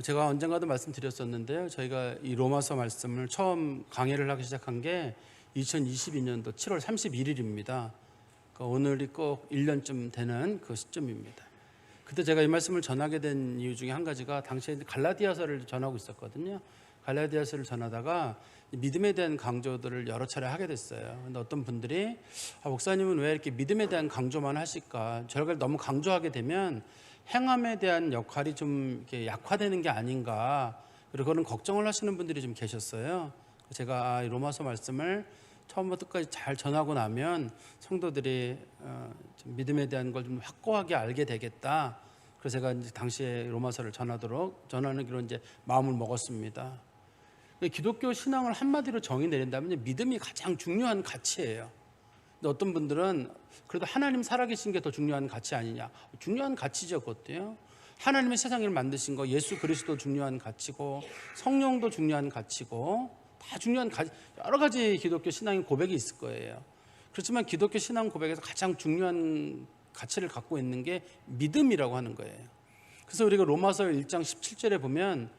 제가 언젠가도 말씀드렸었는데요. 저희가 이 로마서 말씀을 처음 강해를 하기 시작한 게 2022년도 7월 31일입니다. 그러니까 오늘이 꼭 1년쯤 되는 그 시점입니다. 그때 제가 이 말씀을 전하게 된 이유 중에 한 가지가 당시에 갈라디아서를 전하고 있었거든요. 갈라디아서를 전하다가 믿음에 대한 강조들을 여러 차례 하게 됐어요. 근데 어떤 분들이 목사님은 왜 이렇게 믿음에 대한 강조만 하실까? 저걸 너무 강조하게 되면 행함에 대한 역할이 좀 이렇게 약화되는 게 아닌가, 그리고 그런 걱정을 하시는 분들이 좀 계셨어요. 제가 이 로마서 말씀을 처음부터 끝까지 잘 전하고 나면 성도들이 좀 믿음에 대한 걸 좀 확고하게 알게 되겠다. 그래서 제가 이제 당시에 로마서를 전하기로 이제 마음을 먹었습니다. 기독교 신앙을 한마디로 정의 내린다면 믿음이 가장 중요한 가치예요. 근데 어떤 분들은 그래도 하나님 살아계신 게 더 중요한 가치 아니냐? 중요한 가치죠, 그것도요. 하나님의 세상을 만드신 거, 예수 그리스도 중요한 가치고, 성령도 중요한 가치고, 다 중요한 여러 가지 기독교 신앙의 고백이 있을 거예요. 그렇지만 기독교 신앙 고백에서 가장 중요한 가치를 갖고 있는 게 믿음이라고 하는 거예요. 그래서 우리가 로마서 1장 17절에 보면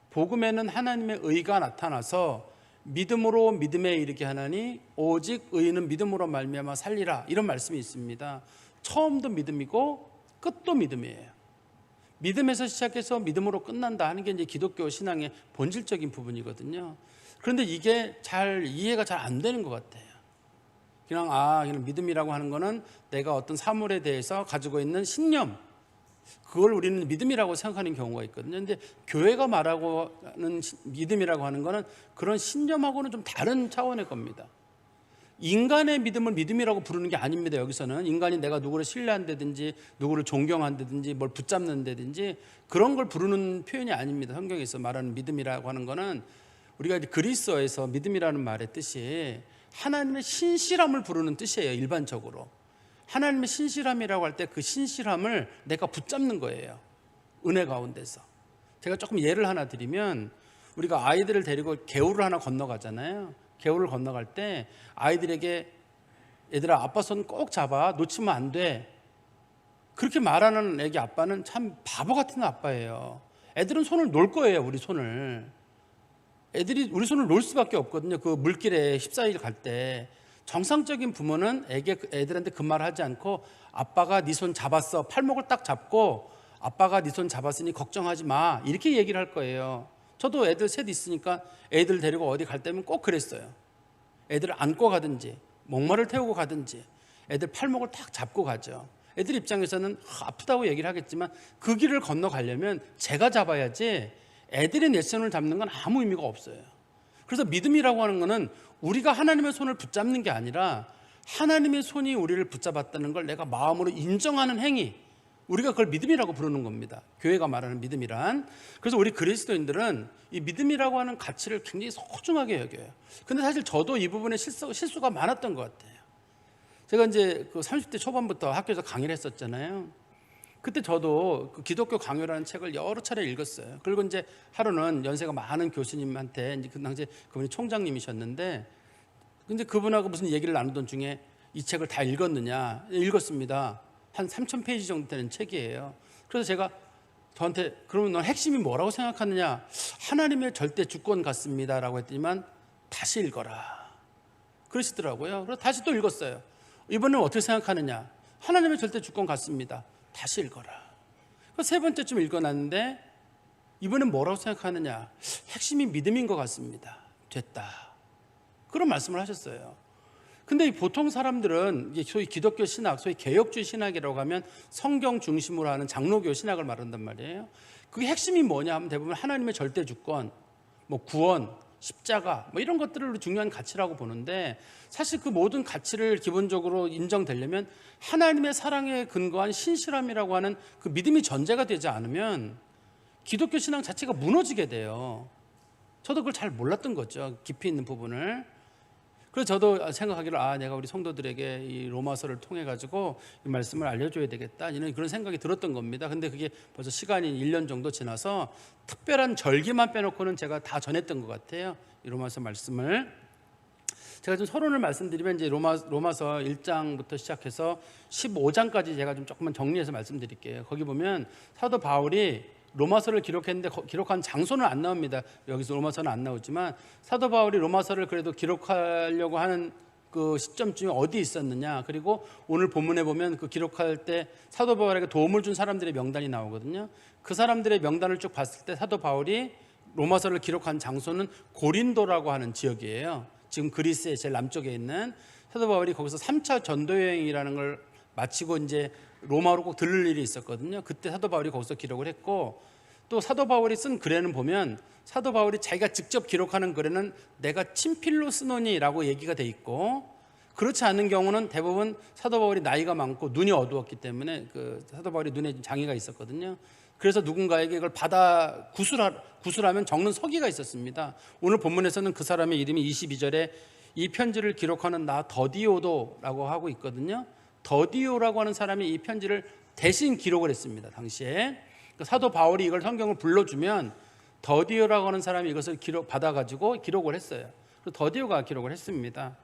복음에는 하나님의 의가 나타나서 믿음으로 믿음에 이르게 하나니 오직 의인은 믿음으로 말미암아 살리라, 이런 말씀이 있습니다. 처음도 믿음이고 끝도 믿음이에요. 믿음에서 시작해서 믿음으로 끝난다 하는 게 이제 기독교 신앙의 본질적인 부분이거든요. 그런데 이게 잘 이해가 잘 안 되는 것 같아요. 그냥 믿음이라고 하는 거는 내가 어떤 사물에 대해서 가지고 있는 신념, 그걸 우리는 믿음이라고 생각하는 경우가 있거든요. 근데 교회가 말하고 하는 믿음이라고 하는 거는 그런 신념하고는 좀 다른 차원의 겁니다. 인간의 믿음을 믿음이라고 부르는 게 아닙니다. 여기서는 인간이 내가 누구를 신뢰한다든지 누구를 존경한다든지 뭘 붙잡는다든지 그런 걸 부르는 표현이 아닙니다. 성경에서 말하는 믿음이라고 하는 거는 우리가 이제 그리스어에서 믿음이라는 말의 뜻이 하나님의 신실함을 부르는 뜻이에요. 일반적으로 하나님의 신실함이라고 할 때 그 신실함을 내가 붙잡는 거예요. 은혜 가운데서. 제가 조금 예를 하나 드리면, 우리가 아이들을 데리고 개울을 하나 건너가잖아요. 개울을 건너갈 때 아이들에게 얘들아 아빠 손 꼭 잡아, 놓치면 안 돼, 그렇게 말하는 애기 아빠는 참 바보 같은 아빠예요. 애들은 손을 놓을 거예요. 우리 손을. 애들이 우리 손을 놓을 수밖에 없거든요. 그 물길에 14일 갈 때 정상적인 부모는 애들한테 그 말을 하지 않고 아빠가 네 손 잡았어, 팔목을 딱 잡고 아빠가 네 손 잡았으니 걱정하지 마, 이렇게 얘기를 할 거예요. 저도 애들 셋 있으니까 애들 데리고 어디 갈 때면 꼭 그랬어요. 애들을 안고 가든지 목마를 태우고 가든지 애들 팔목을 딱 잡고 가죠. 애들 입장에서는 아프다고 얘기를 하겠지만 그 길을 건너가려면 제가 잡아야지 애들이 내 손을 잡는 건 아무 의미가 없어요. 그래서 믿음이라고 하는 거는 우리가 하나님의 손을 붙잡는 게 아니라 하나님의 손이 우리를 붙잡았다는 걸 내가 마음으로 인정하는 행위, 우리가 그걸 믿음이라고 부르는 겁니다. 교회가 말하는 믿음이란. 그래서 우리 그리스도인들은 이 믿음이라고 하는 가치를 굉장히 소중하게 여겨요. 근데 사실 저도 이 부분에 실수가 많았던 것 같아요. 제가 이제 그 30대 초반부터 학교에서 강의를 했었잖아요. 그때 저도 그 기독교 강요라는 책을 여러 차례 읽었어요. 그리고 이제 하루는 연세가 많은 교수님한테, 이제 그 당시에 그분이 총장님이셨는데, 근데 그분하고 무슨 얘기를 나누던 중에 이 책을 다 읽었느냐? 읽었습니다. 한 3,000페이지 정도 되는 책이에요. 그래서 제가 저한테 그러면 넌 핵심이 뭐라고 생각하느냐? 하나님의 절대 주권 같습니다라고 했더니만 다시 읽어라 그러시더라고요. 그래서 다시 또 읽었어요. 이번에는 어떻게 생각하느냐? 하나님의 절대 주권 같습니다. 다시 읽어라. 세 번째쯤 읽어놨는데 이번엔 뭐라고 생각하느냐? 핵심이 믿음인 것 같습니다. 됐다. 그런 말씀을 하셨어요. 근데 보통 사람들은 소위 기독교 신학, 소위 개혁주의 신학이라고 하면 성경 중심으로 하는 장로교 신학을 말한단 말이에요. 그게 핵심이 뭐냐 하면 대부분 하나님의 절대 주권, 구원, 십자가 이런 것들을 중요한 가치라고 보는데, 사실 그 모든 가치를 기본적으로 인정되려면 하나님의 사랑에 근거한 신실함이라고 하는 그 믿음이 전제가 되지 않으면 기독교 신앙 자체가 무너지게 돼요. 저도 그걸 잘 몰랐던 거죠, 깊이 있는 부분을. 그래서 저도 생각하기를 내가 우리 성도들에게 이 로마서를 통해 가지고 이 말씀을 알려줘야 되겠다, 이런 그런 생각이 들었던 겁니다. 근데 그게 벌써 시간이 1년 정도 지나서 특별한 절기만 빼놓고는 제가 다 전했던 것 같아요, 이 로마서 말씀을. 제가 좀 서론을 말씀드리면 이제 로마서 1장부터 시작해서 15장까지 제가 좀 조금만 정리해서 말씀드릴게요. 거기 보면 사도 바울이 로마서를 기록했는데 기록한 장소는 안 나옵니다. 여기서 로마서는 안 나오지만 사도 바울이 로마서를 그래도 기록하려고 하는 그 시점쯤에 어디 있었느냐, 그리고 오늘 본문에 보면 그 기록할 때 사도 바울에게 도움을 준 사람들의 명단이 나오거든요. 그 사람들의 명단을 쭉 봤을 때 사도 바울이 로마서를 기록한 장소는 고린도라고 하는 지역이에요. 지금 그리스의 제일 남쪽에 있는, 사도 바울이 거기서 3차 전도 여행이라는 걸 마치고 이제 로마로 꼭 들를 일이 있었거든요. 그때 사도 바울이 거기서 기록을 했고, 또 사도 바울이 쓴 글에는 보면 사도 바울이 자기가 직접 기록하는 글에는 내가 친필로 쓰노니라고 얘기가 돼 있고, 그렇지 않은 경우는 대부분 사도 바울이 나이가 많고 눈이 어두웠기 때문에 그 사도 바울이 눈에 장애가 있었거든요. 그래서 누군가에게 이걸 받아 구술하면 적는 서기가 있었습니다. 오늘 본문에서는 그 사람의 이름이 22절에 이 편지를 기록하는 나 더디오도라고 하고 있거든요. 더디오라고 하는 사람이 이 편지를 대신 기록을 했습니다. 당시에 사도 바울이 이걸 성경을 불러주면 더디오라고 하는 사람이 이것을 받아가지고 기록을 했어요. 더디오가 기록을 했습니다.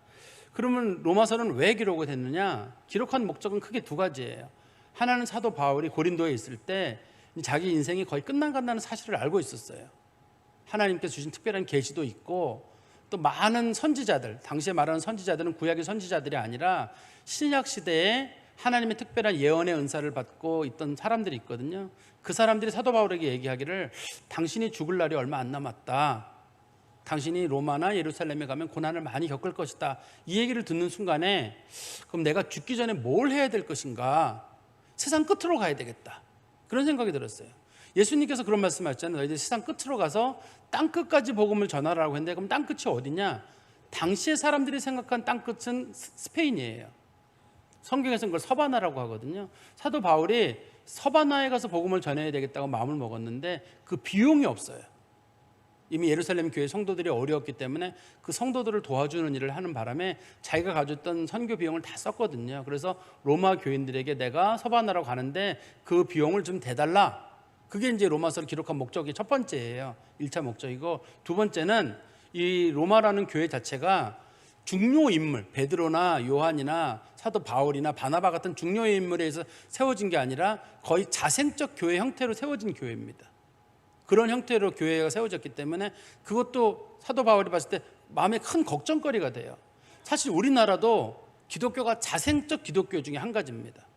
그러면 로마서는 왜 기록이 됐느냐? 기록한 목적은 크게 두 가지예요. 하나는 사도 바울이 고린도에 있을 때 자기 인생이 거의 끝나간다는 사실을 알고 있었어요. 하나님께서 주신 특별한 계시도 있고, 또 많은 선지자들, 당시에 말하는 선지자들은 구약의 선지자들이 아니라 신약 시대에 하나님의 특별한 예언의 은사를 받고 있던 사람들이 있거든요. 그 사람들이 사도 바울에게 얘기하기를 당신이 죽을 날이 얼마 안 남았다, 당신이 로마나 예루살렘에 가면 고난을 많이 겪을 것이다, 이 얘기를 듣는 순간에 그럼 내가 죽기 전에 뭘 해야 될 것인가, 세상 끝으로 가야 되겠다, 그런 생각이 들었어요. 예수님께서 그런 말씀하셨잖아요. 너희들 세상 끝으로 가서 땅 끝까지 복음을 전하라고 했는데, 그럼 땅 끝이 어디냐? 당시의 사람들이 생각한 땅 끝은 스페인이에요. 성경에서는 그걸 서바나라고 하거든요. 사도 바울이 서바나에 가서 복음을 전해야 되겠다고 마음을 먹었는데 그 비용이 없어요. 이미 예루살렘 교회 성도들이 어려웠기 때문에 그 성도들을 도와주는 일을 하는 바람에 자기가 가졌던 선교 비용을 다 썼거든요. 그래서 로마 교인들에게 내가 서바나로 가는데 그 비용을 좀 대달라, 그게 이제 로마서를 기록한 목적이 첫 번째예요. 1차 목적이고, 두 번째는 이 로마라는 교회 자체가 중요 인물, 베드로나 요한이나 사도 바울이나 바나바 같은 중요 인물에 의해서 세워진 게 아니라 거의 자생적 교회 형태로 세워진 교회입니다. 그런 형태로 교회가 세워졌기 때문에 그것도 사도 바울이 봤을 때 마음에 큰 걱정거리가 돼요. 사실 우리나라도 기독교가 자생적 기독교 중에 한 가지입니다.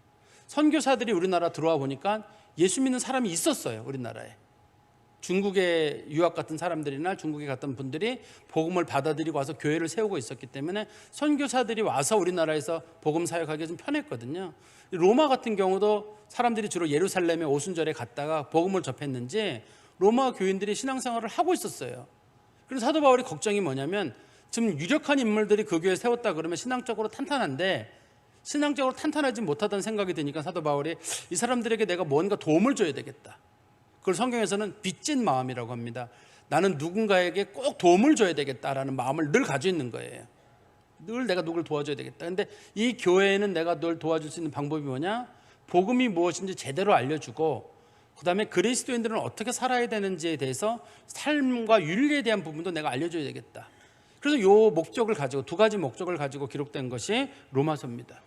선교사들이 우리나라 들어와 보니까 예수 믿는 사람이 있었어요. 우리나라에 중국에 유학 같은 사람들이나 중국에 갔던 분들이 복음을 받아들이고 와서 교회를 세우고 있었기 때문에 선교사들이 와서 우리나라에서 복음 사역하기 좀 편했거든요. 로마 같은 경우도 사람들이 주로 예루살렘에 오순절에 갔다가 복음을 접했는지 로마 교인들이 신앙생활을 하고 있었어요. 그래서 사도 바울이 걱정이 뭐냐면, 지금 유력한 인물들이 그 교회에 세웠다 그러면 신앙적으로 탄탄한데 신앙적으로 탄탄하지 못하다는 생각이 드니까 사도 바울이 이 사람들에게 내가 뭔가 도움을 줘야 되겠다. 그걸 성경에서는 빚진 마음이라고 합니다. 나는 누군가에게 꼭 도움을 줘야 되겠다라는 마음을 늘 가지고 있는 거예요. 늘 내가 누굴 도와줘야 되겠다. 그런데 이 교회에는 내가 널 도와줄 수 있는 방법이 뭐냐? 복음이 무엇인지 제대로 알려주고, 그 다음에 그리스도인들은 어떻게 살아야 되는지에 대해서 삶과 윤리에 대한 부분도 내가 알려줘야 되겠다. 그래서 이 목적을 가지고, 두 가지 목적을 가지고 기록된 것이 로마서입니다.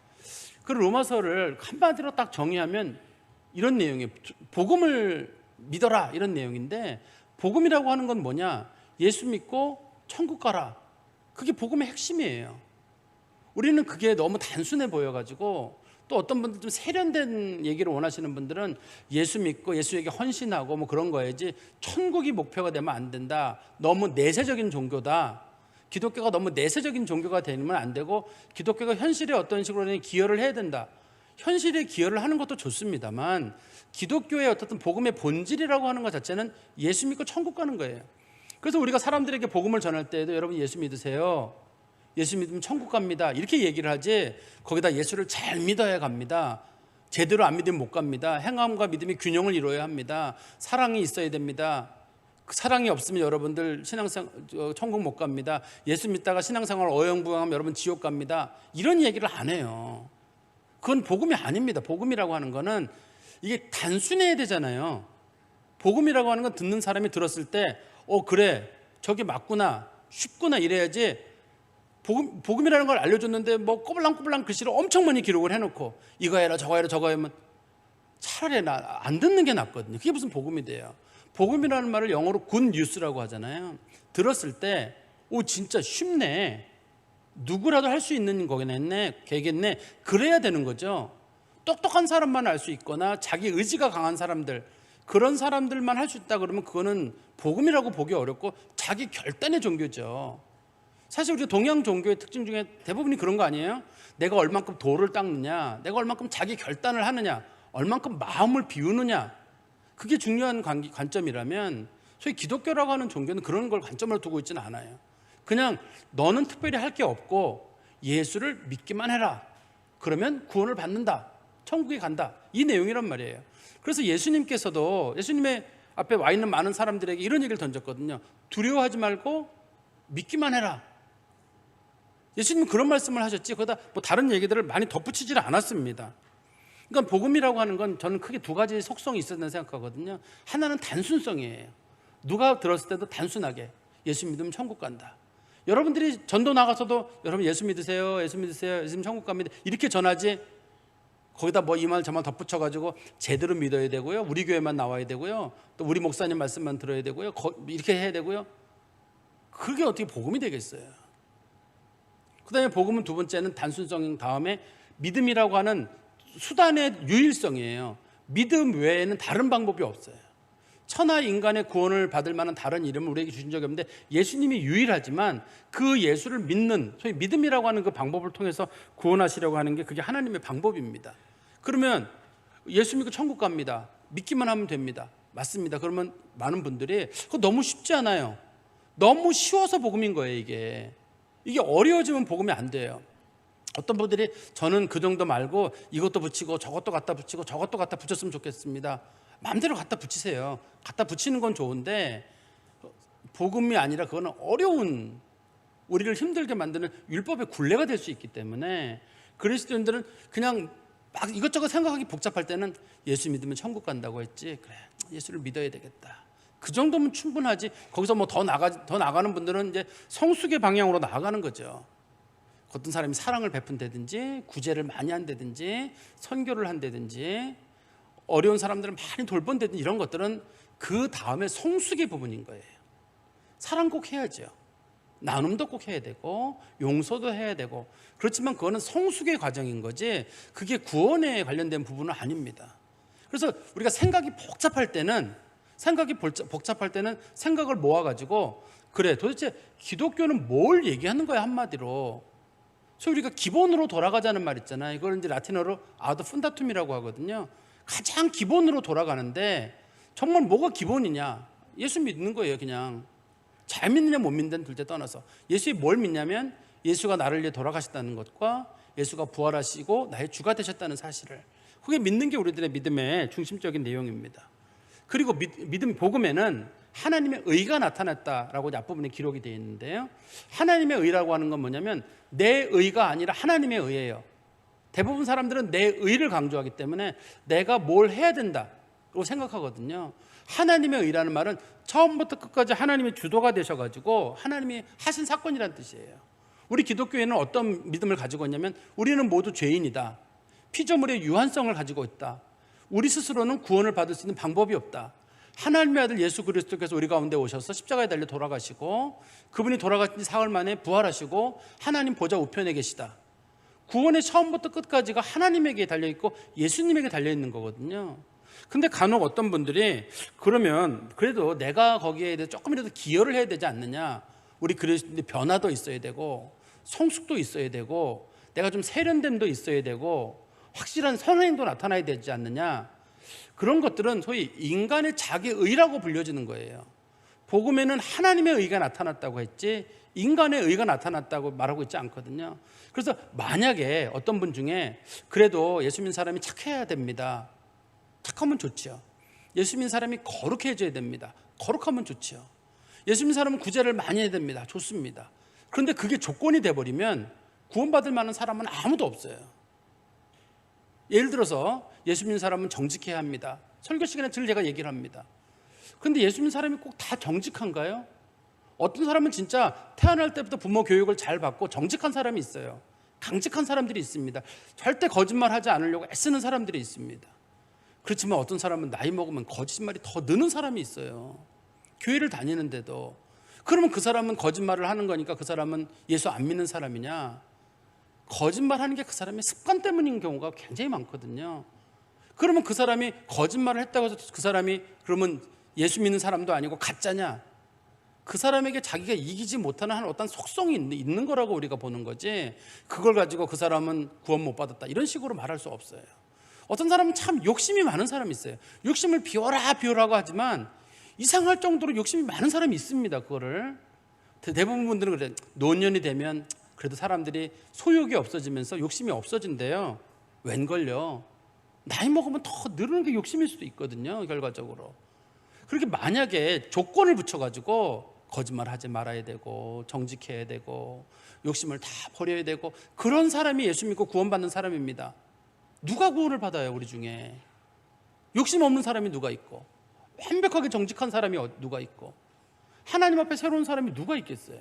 그 로마서를 한마디로 딱 정의하면 이런 내용이에요. 복음을 믿어라, 이런 내용인데, 복음이라고 하는 건 뭐냐? 예수 믿고 천국 가라. 그게 복음의 핵심이에요. 우리는 그게 너무 단순해 보여가지고, 또 어떤 분들 좀 세련된 얘기를 원하시는 분들은 예수 믿고 예수에게 헌신하고 뭐 그런 거야지, 천국이 목표가 되면 안 된다, 너무 내세적인 종교다, 기독교가 너무 내세적인 종교가 되면 안 되고 기독교가 현실에 어떤 식으로든 기여를 해야 된다. 현실에 기여를 하는 것도 좋습니다만 기독교의 어떤 복음의 본질이라고 하는 것 자체는 예수 믿고 천국 가는 거예요. 그래서 우리가 사람들에게 복음을 전할 때에도 여러분 예수 믿으세요, 예수 믿으면 천국 갑니다, 이렇게 얘기를 하지, 거기다 예수를 잘 믿어야 갑니다, 제대로 안 믿으면 못 갑니다, 행함과 믿음이 균형을 이루어야 합니다, 사랑이 있어야 됩니다, 사랑이 없으면 여러분들 천국 못 갑니다, 예수 믿다가 신앙생활 어영부영하면 여러분 지옥 갑니다, 이런 얘기를 안 해요. 그건 복음이 아닙니다. 복음이라고 하는 거는 이게 단순해야 되잖아요. 복음이라고 하는 건 듣는 사람이 들었을 때 그래, 저게 맞구나, 쉽구나, 이래야지. 복음이라는 걸 알려줬는데 뭐 꼬불랑꼬불랑 글씨로 엄청 많이 기록을 해놓고 이거 해라 저거 해라 저거 하면 차라리 안 듣는 게 낫거든요. 그게 무슨 복음이 돼요. 복음이라는 말을 영어로 굿 뉴스라고 하잖아요. 들었을 때 진짜 쉽네, 누구라도 할 수 있는 거겠네, 그래야 되는 거죠. 똑똑한 사람만 알 수 있거나 자기 의지가 강한 사람들, 그런 사람들만 할 수 있다 그러면 그거는 복음이라고 보기 어렵고 자기 결단의 종교죠. 사실 우리 동양 종교의 특징 중에 대부분이 그런 거 아니에요? 내가 얼만큼 도를 닦느냐, 내가 얼만큼 자기 결단을 하느냐, 얼만큼 마음을 비우느냐, 그게 중요한 관점이라면 소위 기독교라고 하는 종교는 그런 걸 관점으로 두고 있지는 않아요. 그냥 너는 특별히 할 게 없고 예수를 믿기만 해라, 그러면 구원을 받는다, 천국에 간다, 이 내용이란 말이에요. 그래서 예수님께서도 예수님의 앞에 와 있는 많은 사람들에게 이런 얘기를 던졌거든요. 두려워하지 말고 믿기만 해라. 예수님은 그런 말씀을 하셨지 거기다 뭐 다른 얘기들을 많이 덧붙이질 않았습니다. 그러니까 복음이라고 하는 건 저는 크게 두 가지 속성이 있어야 된다고 생각하거든요. 하나는 단순성이에요. 누가 들었을 때도 단순하게 예수 믿으면 천국 간다. 여러분들이 전도 나가서도 여러분 예수 믿으세요, 예수 믿으세요, 예수님 천국 갑니다, 이렇게 전하지, 거기다 뭐 이 말 저 말 덧붙여가지고 제대로 믿어야 되고요, 우리 교회만 나와야 되고요, 또 우리 목사님 말씀만 들어야 되고요, 이렇게 해야 되고요, 그게 어떻게 복음이 되겠어요? 그 다음에 복음은 두 번째는 단순성 다음에 믿음이라고 하는 수단의 유일성이에요. 믿음 외에는 다른 방법이 없어요. 천하 인간의 구원을 받을 만한 다른 이름을 우리에게 주신 적이 없는데 예수님이 유일하지만 그 예수를 믿는 소위 믿음이라고 하는 그 방법을 통해서 구원하시려고 하는 게 그게 하나님의 방법입니다. 그러면 예수 믿고 천국 갑니다, 믿기만 하면 됩니다, 맞습니다. 그러면 많은 분들이 그거 너무 쉽지 않아요, 너무 쉬워서 복음인 거예요. 이게 어려워지면 복음이 안 돼요. 어떤 분들이 저는 그 정도 말고 이것도 붙이고 저것도 갖다 붙이고 저것도 갖다 붙였으면 좋겠습니다. 마음대로 갖다 붙이세요. 갖다 붙이는 건 좋은데 복음이 아니라 그거는 어려운, 우리를 힘들게 만드는 율법의 굴레가 될 수 있기 때문에 그리스도인들은 그냥 막 이것저것 생각하기 복잡할 때는 예수 믿으면 천국 간다고 했지, 그래 예수를 믿어야 되겠다, 그 정도면 충분하지. 거기서 뭐 더 나가는 분들은 이제 성숙의 방향으로 나아가는 거죠. 어떤 사람이 사랑을 베푼다든지 구제를 많이 한다든지 선교를 한다든지 어려운 사람들을 많이 돌본다든지 이런 것들은 그 다음에 성숙의 부분인 거예요. 사랑 꼭 해야죠. 나눔도 꼭 해야 되고 용서도 해야 되고, 그렇지만 그거는 성숙의 과정인 거지 그게 구원에 관련된 부분은 아닙니다. 그래서 우리가 생각이 복잡할 때는 생각을 모아가지고 그래 도대체 기독교는 뭘 얘기하는 거야, 한마디로. 소위 우리가 기본으로 돌아가자는 말 있잖아요. 이걸 이제 라틴어로 아드 푼다툼이라고 하거든요. 가장 기본으로 돌아가는데 정말 뭐가 기본이냐? 예수 믿는 거예요. 그냥 잘 믿느냐 못 믿느냐는 둘째 떠나서 예수에 뭘 믿냐면 예수가 나를 위해 돌아가셨다는 것과 예수가 부활하시고 나의 주가 되셨다는 사실을, 그게 믿는 게 우리들의 믿음의 중심적인 내용입니다. 그리고 믿음 복음에는 하나님의 의가 나타났다라고 앞부분에 기록이 되어 있는데요, 하나님의 의라고 하는 건 뭐냐면 내 의가 아니라 하나님의 의예요. 대부분 사람들은 내 의를 강조하기 때문에 내가 뭘 해야 된다고 생각하거든요. 하나님의 의라는 말은 처음부터 끝까지 하나님의 주도가 되셔가지고 하나님이 하신 사건이라는 뜻이에요. 우리 기독교에는 어떤 믿음을 가지고 있냐면 우리는 모두 죄인이다, 피조물의 유한성을 가지고 있다, 우리 스스로는 구원을 받을 수 있는 방법이 없다, 하나님의 아들 예수 그리스도께서 우리 가운데 오셔서 십자가에 달려 돌아가시고 그분이 돌아가신 지 사흘 만에 부활하시고 하나님 보좌 우편에 계시다, 구원의 처음부터 끝까지가 하나님에게 달려있고 예수님에게 달려있는 거거든요. 근데 간혹 어떤 분들이 그러면 그래도 내가 거기에 대해서 조금이라도 기여를 해야 되지 않느냐, 우리 그리스도인의 변화도 있어야 되고 성숙도 있어야 되고 내가 좀 세련됨도 있어야 되고 확실한 선행도 나타나야 되지 않느냐, 그런 것들은 소위 인간의 자기 의라고 불려지는 거예요. 복음에는 하나님의 의가 나타났다고 했지 인간의 의가 나타났다고 말하고 있지 않거든요. 그래서 만약에 어떤 분 중에 그래도 예수 믿는 사람이 착해야 됩니다, 착하면 좋죠. 예수 믿는 사람이 거룩해져야 됩니다, 거룩하면 좋죠. 예수 믿는 사람은 구제를 많이 해야 됩니다, 좋습니다. 그런데 그게 조건이 돼버리면 구원받을 만한 사람은 아무도 없어요. 예를 들어서 예수 믿는 사람은 정직해야 합니다. 설교 시간에 늘 제가 얘기를 합니다. 그런데 예수 믿는 사람이 꼭 다 정직한가요? 어떤 사람은 진짜 태어날 때부터 부모 교육을 잘 받고 정직한 사람이 있어요. 강직한 사람들이 있습니다. 절대 거짓말하지 않으려고 애쓰는 사람들이 있습니다. 그렇지만 어떤 사람은 나이 먹으면 거짓말이 더 느는 사람이 있어요. 교회를 다니는데도. 그러면 그 사람은 거짓말을 하는 거니까 그 사람은 예수 안 믿는 사람이냐? 거짓말하는 게 그 사람의 습관 때문인 경우가 굉장히 많거든요. 그러면 그 사람이 거짓말을 했다고 해서 그 사람이 그러면 예수 믿는 사람도 아니고 가짜냐? 그 사람에게 자기가 이기지 못하는 어떤 속성이 있는 거라고 우리가 보는 거지, 그걸 가지고 그 사람은 구원 못 받았다 이런 식으로 말할 수 없어요. 어떤 사람은 참 욕심이 많은 사람이 있어요. 욕심을 비워라 비워라고 하지만 이상할 정도로 욕심이 많은 사람이 있습니다. 그거를 대부분 분들은 그래, 노년이 되면 그래도 사람들이 소욕이 없어지면서 욕심이 없어진대요. 웬걸요? 나이 먹으면 더 늘는 게 욕심일 수도 있거든요. 결과적으로. 그렇게 만약에 조건을 붙여가지고 거짓말하지 말아야 되고 정직해야 되고 욕심을 다 버려야 되고, 그런 사람이 예수 믿고 구원받는 사람입니다. 누가 구원을 받아요? 우리 중에 욕심 없는 사람이 누가 있고, 완벽하게 정직한 사람이 누가 있고, 하나님 앞에 새로운 사람이 누가 있겠어요?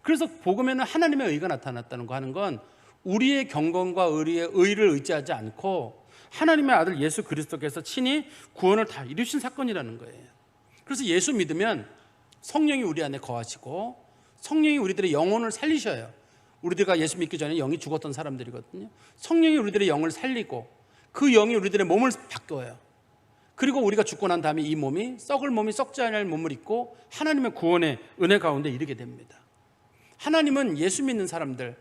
그래서 복음에는 하나님의 의가 나타났다는 거 하는 건 우리의 경건과 의를 의지하지 않고 하나님의 아들 예수 그리스도께서 친히 구원을 다 이루신 사건이라는 거예요. 그래서 예수 믿으면 성령이 우리 안에 거하시고 성령이 우리들의 영혼을 살리셔요. 우리들과 예수 믿기 전에 영이 죽었던 사람들이거든요. 성령이 우리들의 영을 살리고 그 영이 우리들의 몸을 바꿔요. 그리고 우리가 죽고 난 다음에 이 몸이 썩을 몸이 썩지 않을 몸을 입고 하나님의 구원의 은혜 가운데 이르게 됩니다. 하나님은 예수 믿는 사람들이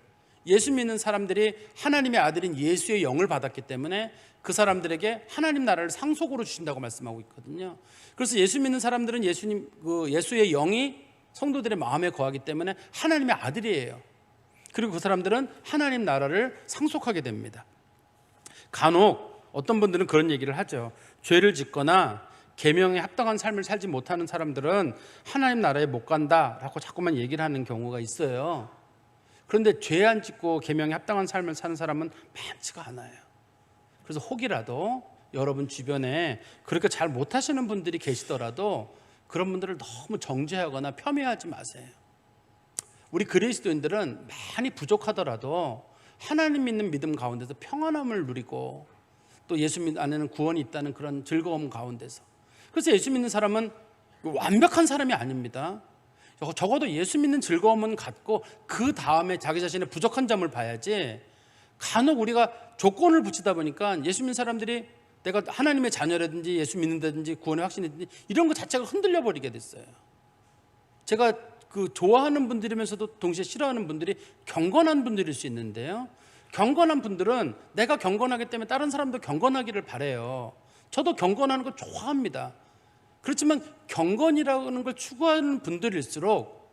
하나님의 아들인 예수의 영을 받았기 때문에 그 사람들에게 하나님 나라를 상속으로 주신다고 말씀하고 있거든요. 그래서 예수 믿는 사람들은 예수의 영이 성도들의 마음에 거하기 때문에 하나님의 아들이에요. 그리고 그 사람들은 하나님 나라를 상속하게 됩니다. 간혹 어떤 분들은 그런 얘기를 하죠. 죄를 짓거나 계명에 합당한 삶을 살지 못하는 사람들은 하나님 나라에 못 간다라고 자꾸만 얘기를 하는 경우가 있어요. 그런데 죄 안 짓고 계명에 합당한 삶을 사는 사람은 많지가 않아요. 그래서 혹이라도 여러분 주변에 그렇게 잘 못하시는 분들이 계시더라도 그런 분들을 너무 정죄하거나 폄훼하지 마세요. 우리 그리스도인들은 많이 부족하더라도 하나님 믿는 믿음 가운데서 평안함을 누리고 또 예수 안에는 구원이 있다는 그런 즐거움 가운데서, 그래서 예수 믿는 사람은 완벽한 사람이 아닙니다. 적어도 예수 믿는 즐거움은 갖고 그 다음에 자기 자신의 부족한 점을 봐야지, 간혹 우리가 조건을 붙이다 보니까 예수 믿는 사람들이 내가 하나님의 자녀라든지 예수 믿는다든지 구원의 확신이든지 이런 거 자체가 흔들려 버리게 됐어요. 제가 좋아하는 분들이면서도 동시에 싫어하는 분들이 경건한 분들일 수 있는데요, 경건한 분들은 내가 경건하기 때문에 다른 사람도 경건하기를 바라요. 저도 경건하는 거 좋아합니다. 그렇지만 경건이라는 걸 추구하는 분들일수록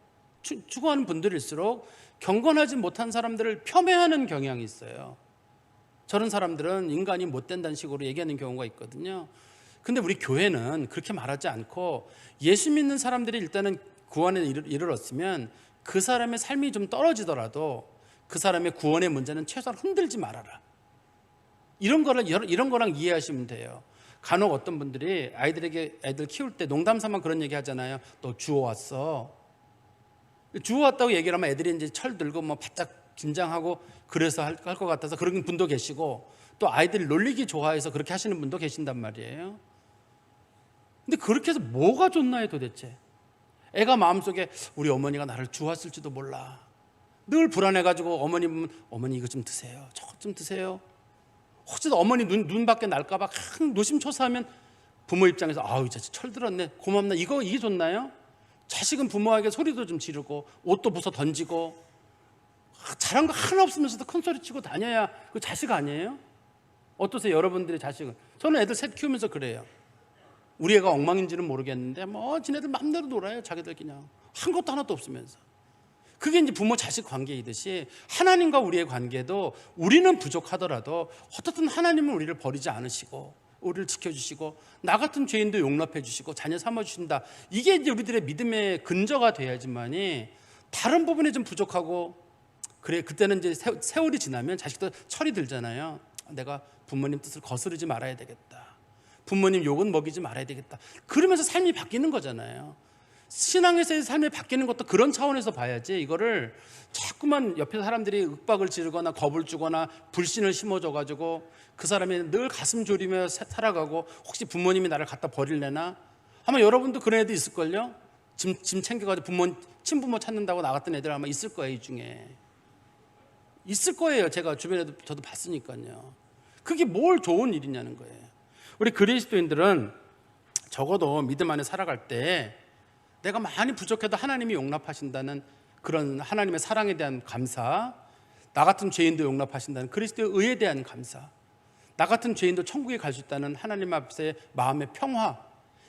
경건하지 못한 사람들을 폄훼하는 경향이 있어요. 저런 사람들은 인간이 못된다는 식으로 얘기하는 경우가 있거든요. 근데 우리 교회는 그렇게 말하지 않고 예수 믿는 사람들이 일단은 구원에 이르렀으면 그 사람의 삶이 좀 떨어지더라도 그 사람의 구원의 문제는 최소한 흔들지 말아라. 이런 거랑 이해하시면 돼요. 간혹 어떤 분들이 애들 키울 때 농담 삼아 그런 얘기 하잖아요. 너 주워왔어. 주워왔다고 얘기를 하면 애들이 이제 철 들고 뭐 바짝 긴장하고 그래서 할 것 같아서 그런 분도 계시고, 또 아이들 놀리기 좋아해서 그렇게 하시는 분도 계신단 말이에요. 근데 그렇게 해서 뭐가 좋나요 도대체? 애가 마음속에 우리 어머니가 나를 주웠을지도 몰라. 늘 불안해가지고 어머니 보면 어머니 이거 좀 드세요. 저거 좀 드세요. 혹시도 어머니 눈 밖에 날까봐 노심초사하면 부모 입장에서 아우 자식 철 들었네 고맙나 이게 좋나요? 자식은 부모에게 소리도 좀 지르고 옷도 부숴 던지고 잘한 거 하나 없으면서도 큰 소리 치고 다녀야 그 자식 아니에요? 어떠세요 여러분들의 자식은? 저는 애들 셋 키우면서 그래요. 우리 애가 엉망인지는 모르겠는데 뭐 지네들 마음대로 놀아요. 자기들 그냥 한 것도 하나도 없으면서. 그게 이제 부모 자식 관계이듯이 하나님과 우리의 관계도 우리는 부족하더라도 어떻든 하나님은 우리를 버리지 않으시고 우리를 지켜주시고 나 같은 죄인도 용납해 주시고 자녀 삼아주신다. 이게 이제 우리들의 믿음의 근저가 돼야지만이 다른 부분에 좀 부족하고 그래 그때는 이제 세월이 지나면 자식도 철이 들잖아요. 내가 부모님 뜻을 거스르지 말아야 되겠다. 부모님 욕은 먹이지 말아야 되겠다. 그러면서 삶이 바뀌는 거잖아요. 신앙에서의 삶이 바뀌는 것도 그런 차원에서 봐야지 이거를 자꾸만 옆에 사람들이 윽박을 지르거나 겁을 주거나 불신을 심어줘가지고 그 사람이 늘 가슴 졸이며 살아가고 혹시 부모님이 나를 갖다 버릴래나? 아마 여러분도 그런 애도 있을걸요? 짐 챙겨가지고 친부모 찾는다고 나갔던 애들 아마 있을 거예요. 이 중에 있을 거예요. 제가 주변에도 저도 봤으니까요. 그게 뭘 좋은 일이냐는 거예요. 우리 그리스도인들은 적어도 믿음 안에 살아갈 때 내가 많이 부족해도 하나님이 용납하신다는 그런 하나님의 사랑에 대한 감사, 나 같은 죄인도 용납하신다는 그리스도의 의에 대한 감사, 나 같은 죄인도 천국에 갈 수 있다는 하나님 앞에 마음의 평화.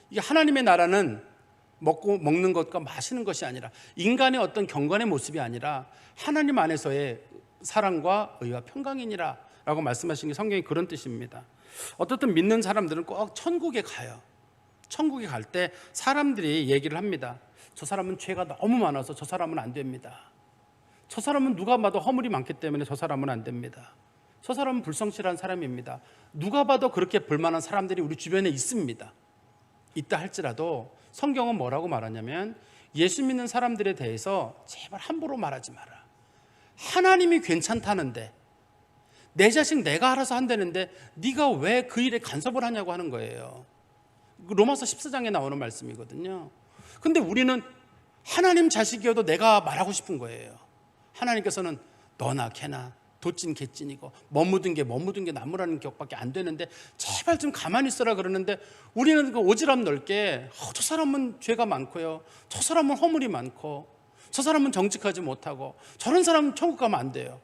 이게 하나님의 나라는 먹는 것과 마시는 것이 아니라 인간의 어떤 경건의 모습이 아니라 하나님 안에서의 사랑과 의와 평강이니라 라고 말씀하신 게 성경이 그런 뜻입니다. 어떻든 믿는 사람들은 꼭 천국에 가요. 천국에 갈 때 사람들이 얘기를 합니다. 저 사람은 죄가 너무 많아서 저 사람은 안 됩니다. 저 사람은 누가 봐도 허물이 많기 때문에 저 사람은 안 됩니다. 저 사람은 불성실한 사람입니다. 누가 봐도 그렇게 볼만한 사람들이 우리 주변에 있습니다. 있다 할지라도 성경은 뭐라고 말하냐면 예수 믿는 사람들에 대해서 제발 함부로 말하지 마라. 하나님이 괜찮다는데 내 자식 내가 알아서 한다는데 네가 왜 그 일에 간섭을 하냐고 하는 거예요. 로마서 14장에 나오는 말씀이거든요. 근데 우리는 하나님 자식이어도 내가 말하고 싶은 거예요. 하나님께서는 너나 걔나 도찐 개찐이고 멋묻은 게 나무라는 격밖에 안 되는데 제발 좀 가만히 있어라 그러는데 우리는 그 오지랖 넓게 저 사람은 죄가 많고요, 저 사람은 허물이 많고, 저 사람은 정직하지 못하고, 저런 사람은 천국 가면 안 돼요.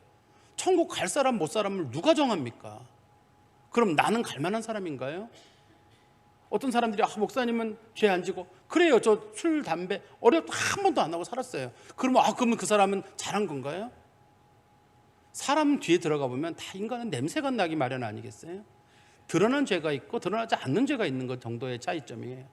천국 갈 사람 못 사람을 누가 정합니까? 그럼 나는 갈 만한 사람인가요? 어떤 사람들이 목사님은 죄 안 지고, 그래요, 저 술 담배 어렵다 한 번도 안 하고 살았어요. 그러면 그 사람은 잘한 건가요? 사람 뒤에 들어가 보면 다 인간은 냄새가 나기 마련 아니겠어요? 드러난 죄가 있고 드러나지 않는 죄가 있는 것 정도의 차이점이에요.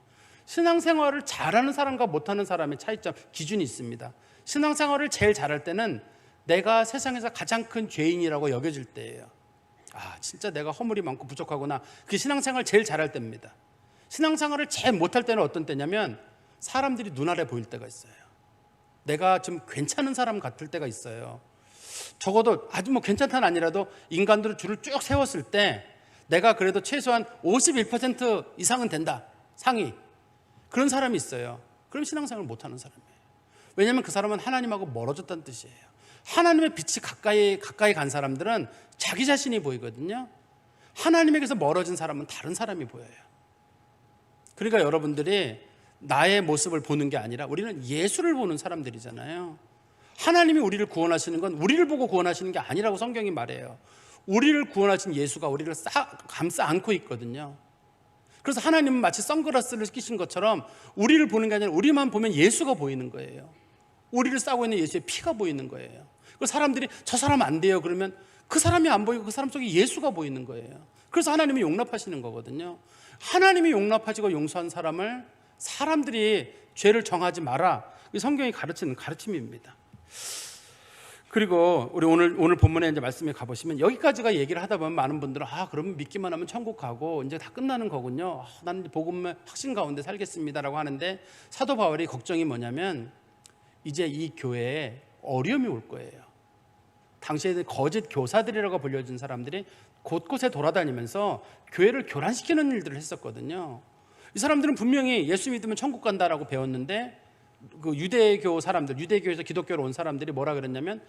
신앙생활을 잘하는 사람과 못하는 사람의 차이점, 기준이 있습니다. 신앙생활을 제일 잘할 때는 내가 세상에서 가장 큰 죄인이라고 여겨질 때예요. 진짜 내가 허물이 많고 부족하구나. 그 신앙생활을 제일 잘할 때입니다. 신앙생활을 제일 못할 때는 어떤 때냐면 사람들이 눈아래 보일 때가 있어요. 내가 좀 괜찮은 사람 같을 때가 있어요. 적어도 아주 괜찮다는 아니라도 인간들을 줄을 쭉 세웠을 때 내가 그래도 최소한 51% 이상은 된다, 상위. 그런 사람이 있어요. 그럼 신앙생활을 못하는 사람이에요. 왜냐하면 그 사람은 하나님하고 멀어졌다는 뜻이에요. 하나님의 빛이 가까이 간 사람들은 자기 자신이 보이거든요. 하나님에게서 멀어진 사람은 다른 사람이 보여요. 그러니까 여러분들이 나의 모습을 보는 게 아니라 우리는 예수를 보는 사람들이잖아요. 하나님이 우리를 구원하시는 건 우리를 보고 구원하시는 게 아니라고 성경이 말해요. 우리를 구원하신 예수가 우리를 감싸 안고 있거든요. 그래서 하나님은 마치 선글라스를 끼신 것처럼 우리를 보는 게 아니라 우리만 보면 예수가 보이는 거예요. 우리를 싸고 있는 예수의 피가 보이는 거예요. 그래서 사람들이 저 사람 안 돼요 그러면 그 사람이 안 보이고 그 사람 속에 예수가 보이는 거예요. 그래서 하나님이 용납하시는 거거든요. 하나님이 용납하시고 용서한 사람을 사람들이 죄를 정하지 마라. 성경이 가르치는 가르침입니다. 그리고 우리 오늘 본문에 이제 말씀에 가보시면 여기까지가 얘기를 하다 보면 많은 분들은 그러면 믿기만 하면 천국 가고 이제 다 끝나는 거군요. 나는 복음의 확신 가운데 살겠습니다라고 하는데 사도 바울이 걱정이 뭐냐면 이제 이 교회에 어려움이 올 거예요. 당시에 거짓 교사들이라고 불려진 사람들이 곳곳에 돌아다니면서 교회를 교란시키는 일들을 했었거든요. 이 사람들은 분명히 예수 믿으면 천국 간다라고 배웠는데 그 유대교 사람들, 유대교에서 기독교로 온 사람들이 뭐라 그랬냐면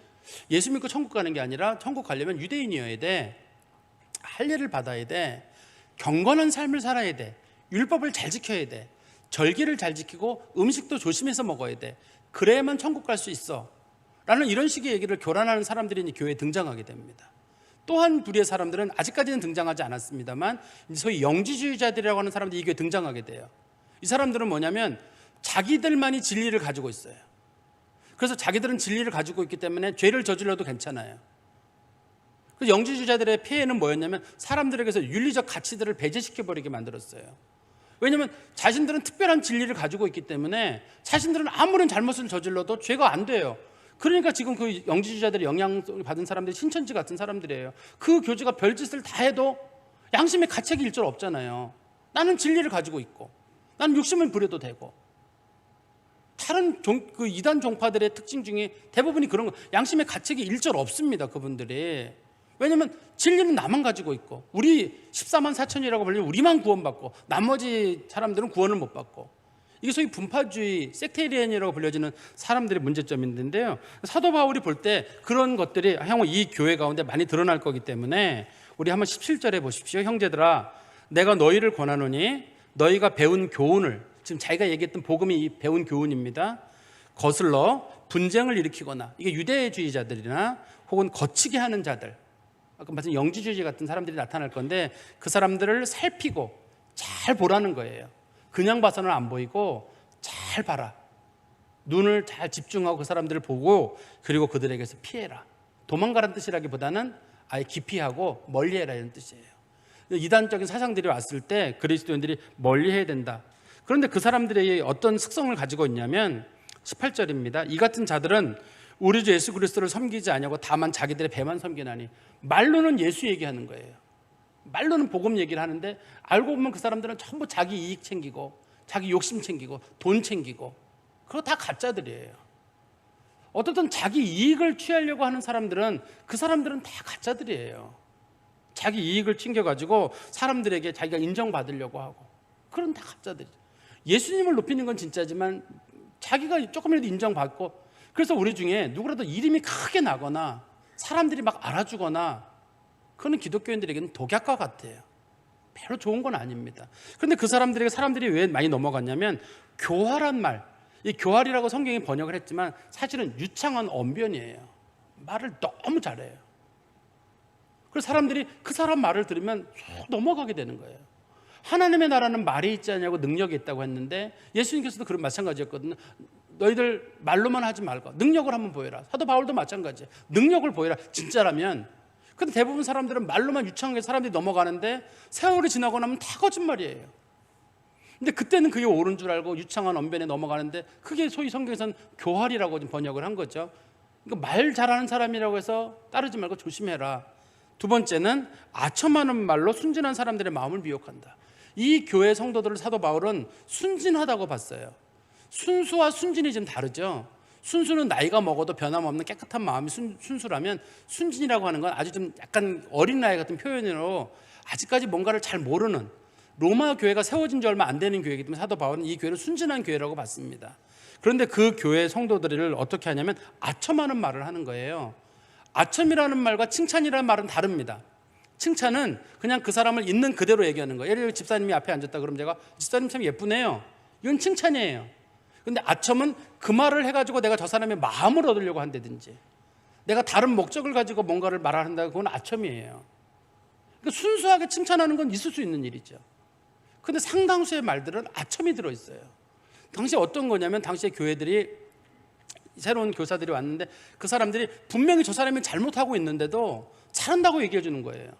예수 믿고 천국 가는 게 아니라 천국 가려면 유대인이어야 돼, 할례를 받아야 돼, 경건한 삶을 살아야 돼, 율법을 잘 지켜야 돼, 절기를 잘 지키고 음식도 조심해서 먹어야 돼, 그래야만 천국 갈 수 있어 라는 이런 식의 얘기를 교란하는 사람들이 교회에 등장하게 됩니다. 또 한 부류의 사람들은 아직까지는 등장하지 않았습니다만 소위 영지주의자들이라고 하는 사람들이 이 교회에 등장하게 돼요. 이 사람들은 뭐냐면 자기들만이 진리를 가지고 있어요. 그래서 자기들은 진리를 가지고 있기 때문에 죄를 저질러도 괜찮아요. 그래서 영지주의자들의 폐해는 뭐였냐면 사람들에게서 윤리적 가치들을 배제시켜버리게 만들었어요. 왜냐하면 자신들은 특별한 진리를 가지고 있기 때문에 자신들은 아무런 잘못을 저질러도 죄가 안 돼요. 그러니까 지금 그 영지주의자들의 영향을 받은 사람들이 신천지 같은 사람들이에요. 그 교주가 별짓을 다 해도 양심의 가책이 일절 없잖아요. 나는 진리를 가지고 있고 나는 욕심을 부려도 되고. 다른 그 이단 종파들의 특징 중에 대부분이 그런 거, 양심의 가책이 일절 없습니다. 그분들이 왜냐하면 진리는 나만 가지고 있고, 우리 14만 4천이라고 불리면 우리만 구원받고 나머지 사람들은 구원을 못 받고, 이게 소위 분파주의, 섹테리안이라고 불려지는 사람들의 문제점인데요. 사도 바울이 볼 때 그런 것들이 향후 이 교회 가운데 많이 드러날 거기 때문에 우리 한번 17절에 보십시오. 형제들아, 내가 너희를 권하노니 너희가 배운 교훈을, 지금 자기가 얘기했던 복음이 이 배운 교훈입니다, 거슬러 분쟁을 일으키거나, 이게 유대주의자들이나 혹은 거치게 하는 자들, 아까 말씀 영지주의 같은 사람들이 나타날 건데, 그 사람들을 살피고 잘 보라는 거예요. 그냥 봐서는 안 보이고 잘 봐라. 눈을 잘 집중하고 그 사람들을 보고, 그리고 그들에게서 피해라. 도망가라는 뜻이라기보다는 아예 기피하고 멀리해라, 이런 뜻이에요. 이단적인 사상들이 왔을 때 그리스도인들이 멀리해야 된다. 그런데 그 사람들이 어떤 특성을 가지고 있냐면 18절입니다. 이 같은 자들은 우리 주 예수 그리스도를 섬기지 아니하고 다만 자기들의 배만 섬기나니. 말로는 예수 얘기하는 거예요. 말로는 복음 얘기를 하는데 알고 보면 그 사람들은 전부 자기 이익 챙기고 자기 욕심 챙기고 돈 챙기고, 그거 다 가짜들이에요. 어떻든 자기 이익을 취하려고 하는 사람들은, 그 사람들은 다 가짜들이에요. 자기 이익을 챙겨가지고 사람들에게 자기가 인정받으려고 하고, 그런 다 가짜들이에요. 예수님을 높이는 건 진짜지만 자기가 조금이라도 인정받고, 그래서 우리 중에 누구라도 이름이 크게 나거나 사람들이 막 알아주거나, 그거는 기독교인들에게는 독약과 같아요. 별로 좋은 건 아닙니다. 그런데 그 사람들에게 사람들이 왜 많이 넘어갔냐면, 교활한 말, 이 교활이라고 성경이 번역을 했지만 사실은 유창한 언변이에요. 말을 너무 잘해요. 그래서 사람들이 그 사람 말을 들으면 쏙 넘어가게 되는 거예요. 하나님의 나라는 말이 있지 않냐고 능력이 있다고 했는데, 예수님께서도 그런 마찬가지였거든요. 너희들 말로만 하지 말고 능력을 한번 보여라. 사도 바울도 마찬가지예요. 능력을 보여라, 진짜라면. 근데 대부분 사람들은 말로만 유창하게 사람들이 넘어가는데 세월이 지나고 나면 다 거짓말이에요. 근데 그때는 그게 옳은 줄 알고 유창한 언변에 넘어가는데, 그게 소위 성경에서는 교활이라고 좀 번역을 한 거죠. 그러니까 말 잘하는 사람이라고 해서 따르지 말고 조심해라. 두 번째는 아첨하는 말로 순진한 사람들의 마음을 미혹한다. 이 교회 성도들을 사도 바울은 순진하다고 봤어요. 순수와 순진이 좀 다르죠. 순수는 나이가 먹어도 변함없는 깨끗한 마음이 순수라면, 순진이라고 하는 건 아주 좀 약간 어린아이 같은 표현으로 아직까지 뭔가를 잘 모르는, 로마 교회가 세워진 지 얼마 안 되는 교회이기 때문에 사도 바울은 이 교회를 순진한 교회라고 봤습니다. 그런데 그 교회 성도들을 어떻게 하냐면 아첨하는 말을 하는 거예요. 아첨이라는 말과 칭찬이라는 말은 다릅니다. 칭찬은 그냥 그 사람을 있는 그대로 얘기하는 거예요. 예를 들어 집사님이 앞에 앉았다 그러면 제가 집사님 참 예쁘네요, 이건 칭찬이에요. 근데 아첨은 그 말을 해가지고 내가 저 사람의 마음을 얻으려고 한다든지, 내가 다른 목적을 가지고 뭔가를 말한다, 그건 아첨이에요. 그러니까 순수하게 칭찬하는 건 있을 수 있는 일이죠. 근데 상당수의 말들은 아첨이 들어있어요. 당시에 어떤 거냐면, 당시에 교회들이, 새로운 교사들이 왔는데 그 사람들이 분명히 저 사람이 잘못하고 있는데도 잘한다고 얘기해 주는 거예요.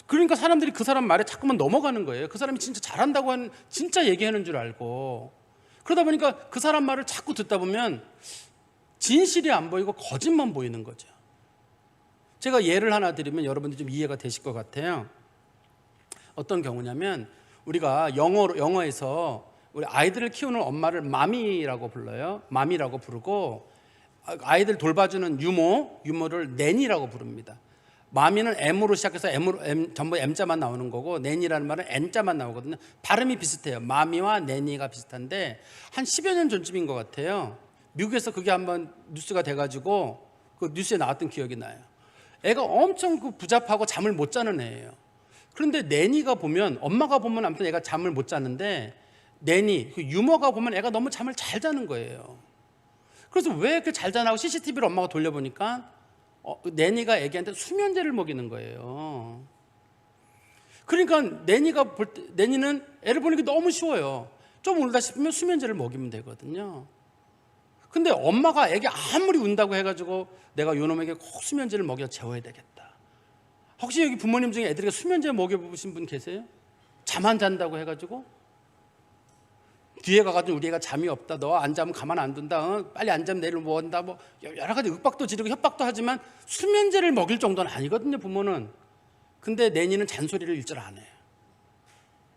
그러니까 사람들이 그 사람 말에 자꾸만 넘어가는 거예요. 그 사람이 진짜 잘한다고 하는, 진짜 얘기하는 줄 알고. 그러다 보니까 그 사람 말을 자꾸 듣다 보면 진실이 안 보이고 거짓만 보이는 거죠. 제가 예를 하나 드리면 여러분들 좀 이해가 되실 것 같아요. 어떤 경우냐면, 우리가 영어에서 우리 아이들을 키우는 엄마를 마미라고 불러요. 마미라고 부르고, 아이들 돌봐주는 유모를 낸이라고 부릅니다. 마미는 M으로 시작해서 전부 M자만 나오는 거고, 낸이라는 말은 N자만 나오거든요. 발음이 비슷해요. 마미와 낸이가 비슷한데, 한 10여 년 전쯤인 것 같아요. 미국에서 그게 한번 뉴스가 돼가지고 그 뉴스에 나왔던 기억이 나요. 애가 엄청 부잡하고 잠을 못 자는 애예요. 그런데 낸이가 보면, 엄마가 보면 아무튼 애가 잠을 못 자는데, 낸이, 그 유머가 보면 애가 너무 잠을 잘 자는 거예요. 그래서 왜 이렇게 잘 자나고 CCTV를 엄마가 돌려보니까 내니가 애기한테 수면제를 먹이는 거예요. 그러니까 내니는 애를 보는 게 너무 쉬워요. 좀 울다 싶으면 수면제를 먹이면 되거든요. 근데 엄마가 애기 아무리 운다고 해가지고 내가 요놈에게 꼭 수면제를 먹여 재워야 되겠다. 혹시 여기 부모님 중에 애들에게 수면제 먹여보신 분 계세요? 잠 안 잔다고 해가지고 뒤에 가가지고 우리 애가 잠이 없다, 너 안 자면 가만 안 둔다, 빨리 안 자면 내일 뭐 한다, 뭐 여러 가지 윽박도 지르고 협박도 하지만 수면제를 먹일 정도는 아니거든요, 부모는. 근데 내니는 잔소리를 일절 안 해요.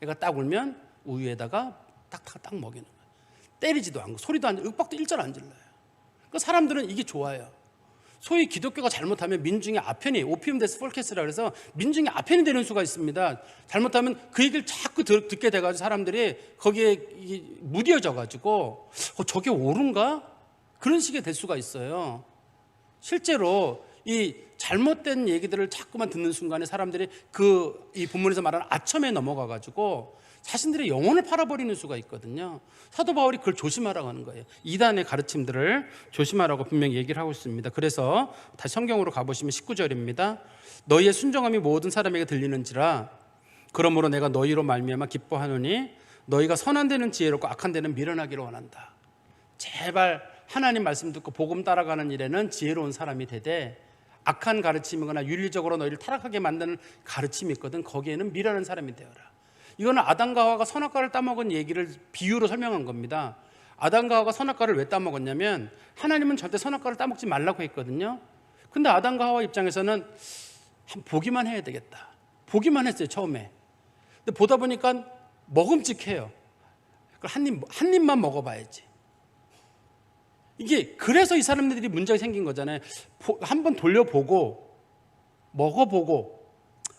애가 딱 울면 우유에다가 딱 먹이는 거예요. 때리지도 않고 소리도 안, 윽박도 일절 안 질러요. 그러니까 사람들은 이게 좋아요. 소위 기독교가 잘못하면 민중의 아편이 오피움 데스 폴케스라 그래서 민중의 아편이 되는 수가 있습니다. 잘못하면 그 얘기를 자꾸 듣게 돼가지고 사람들이 거기에 무뎌져가지고 저게 옳은가? 그런 식이 될 수가 있어요. 실제로 이 잘못된 얘기들을 자꾸만 듣는 순간에 사람들이 이 본문에서 말하는 아첨에 넘어가가지고 자신들의 영혼을 팔아버리는 수가 있거든요. 사도 바울이 그걸 조심하라고 하는 거예요. 이단의 가르침들을 조심하라고 분명히 얘기를 하고 있습니다. 그래서 다시 성경으로 가보시면 19절입니다. 너희의 순종함이 모든 사람에게 들리는지라 그러므로 내가 너희로 말미암아 기뻐하노니 너희가 선한 데는 지혜롭고 악한 데는 미련하기를 원한다. 제발 하나님 말씀 듣고 복음 따라가는 일에는 지혜로운 사람이 되되 악한 가르침이거나 윤리적으로 너희를 타락하게 만드는 가르침이 있거든 거기에는 미련한 사람이 되어라. 이거는 아담과 하와가 선악과를 따먹은 얘기를 비유로 설명한 겁니다. 아담과 하와가 선악과를 왜 따먹었냐면 하나님은 절대 선악과를 따먹지 말라고 했거든요. 근데 아담과 하와 입장에서는 보기만 해야 되겠다. 보기만 했어요 처음에. 근데 보다 보니까 먹음직해요. 한 입만 먹어봐야지. 이게 그래서 이 사람들이 문제가 생긴 거잖아요. 한번 돌려보고 먹어보고